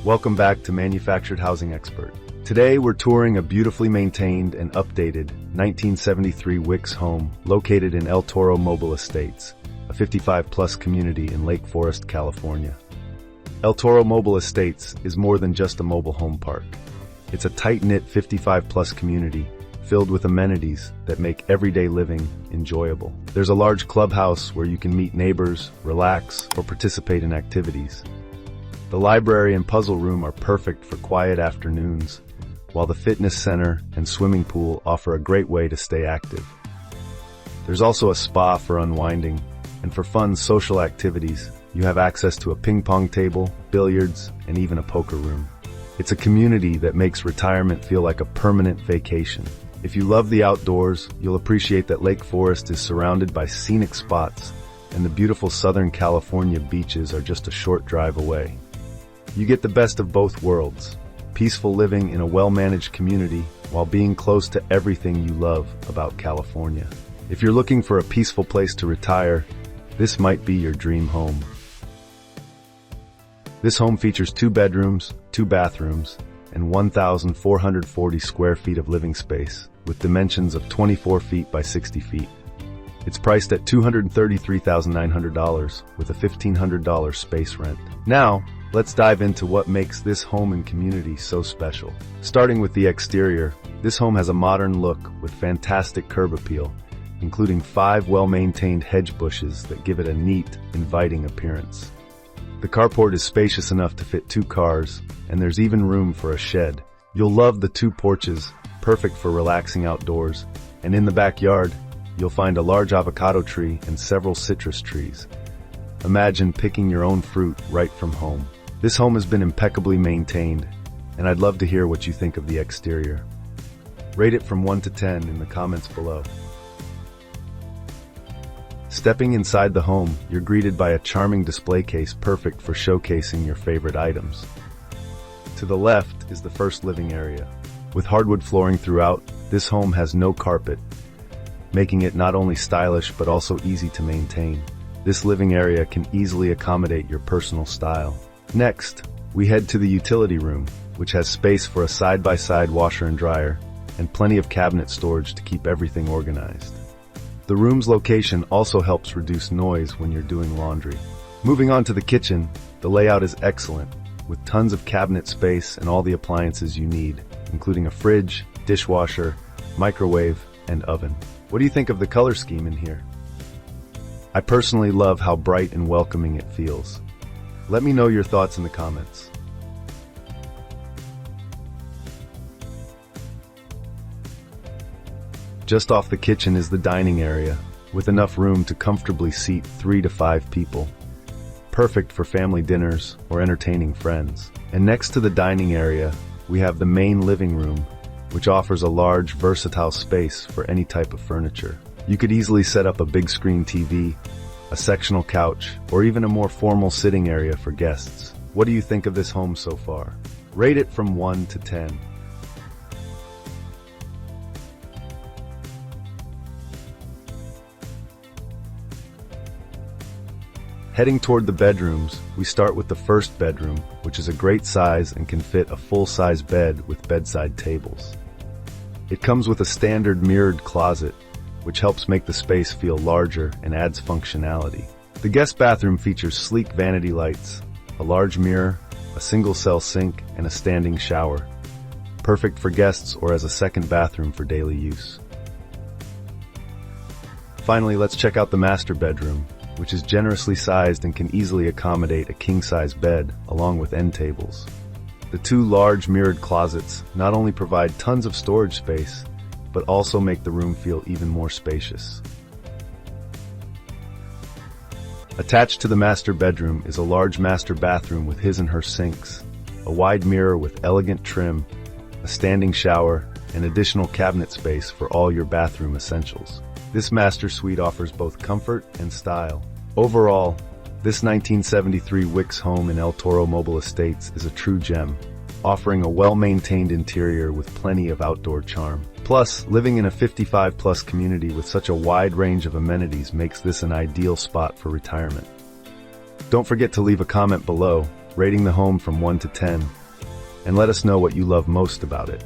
Welcome back to Manufactured Housing Expert. Today we're touring a beautifully maintained and updated 1973 Wickes home located in El Toro Mobile Estates, a 55-plus community in Lake Forest, California. El Toro Mobile Estates is more than just a mobile home park. It's a tight-knit 55-plus community filled with amenities that make everyday living enjoyable. There's a large clubhouse where you can meet neighbors, relax, or participate in activities. The library and puzzle room are perfect for quiet afternoons, while the fitness center and swimming pool offer a great way to stay active. There's also a spa for unwinding, and for fun social activities, you have access to a ping pong table, billiards, and even a poker room. It's a community that makes retirement feel like a permanent vacation. If you love the outdoors, you'll appreciate that Lake Forest is surrounded by scenic spots, and the beautiful Southern California beaches are just a short drive away. You get the best of both worlds, peaceful living in a well-managed community while being close to everything you love about California. If you're looking for a peaceful place to retire, this might be your dream home. This home features 2 bedrooms, 2 bathrooms, and 1,440 square feet of living space, with dimensions of 24 feet by 60 feet. It's priced at $233,900 with a $1,500 space rent. Now, let's dive into what makes this home and community so special. Starting with the exterior, this home has a modern look with fantastic curb appeal, including 5 well-maintained hedge bushes that give it a neat, inviting appearance. The carport is spacious enough to fit 2 cars, and there's even room for a shed. You'll love the 2 porches, perfect for relaxing outdoors, and in the backyard, you'll find a large avocado tree and several citrus trees. Imagine picking your own fruit right from home. This home has been impeccably maintained, and I'd love to hear what you think of the exterior. Rate it from 1 to 10 in the comments below. Stepping inside the home, you're greeted by a charming display case perfect for showcasing your favorite items. To the left is the first living area. With hardwood flooring throughout, this home has no carpet, making it not only stylish but also easy to maintain. This living area can easily accommodate your personal style. Next, we head to the utility room, which has space for a side-by-side washer and dryer, and plenty of cabinet storage to keep everything organized. The room's location also helps reduce noise when you're doing laundry. Moving on to the kitchen, the layout is excellent, with tons of cabinet space and all the appliances you need, including a fridge, dishwasher, microwave, and oven. What do you think of the color scheme in here? I personally love how bright and welcoming it feels. Let me know your thoughts in the comments. Just off the kitchen is the dining area, with enough room to comfortably seat 3 to 5 people. Perfect for family dinners or entertaining friends. And next to the dining area, we have the main living room, which offers a large, versatile space for any type of furniture. You could easily set up a big screen TV, a sectional couch, or even a more formal sitting area for guests. What do you think of this home so far? Rate it from 1 to 10. Heading toward the bedrooms, we start with the first bedroom, which is a great size and can fit a full-size bed with bedside tables. It comes with a standard mirrored closet, which helps make the space feel larger and adds functionality. The guest bathroom features sleek vanity lights, a large mirror, a single-cell sink, and a standing shower. Perfect for guests or as a second bathroom for daily use. Finally, let's check out the master bedroom, which is generously sized and can easily accommodate a king-size bed along with end tables. The 2 large mirrored closets not only provide tons of storage space, but also make the room feel even more spacious. Attached to the master bedroom is a large master bathroom with his and her sinks, a wide mirror with elegant trim, a standing shower, and additional cabinet space for all your bathroom essentials. This master suite offers both comfort and style. Overall, this 1973 Wickes home in El Toro Mobile Estates is a true gem, offering a well-maintained interior with plenty of outdoor charm. Plus, living in a 55-plus community with such a wide range of amenities makes this an ideal spot for retirement. Don't forget to leave a comment below rating the home from 1 to 10, and let us know what you love most about it.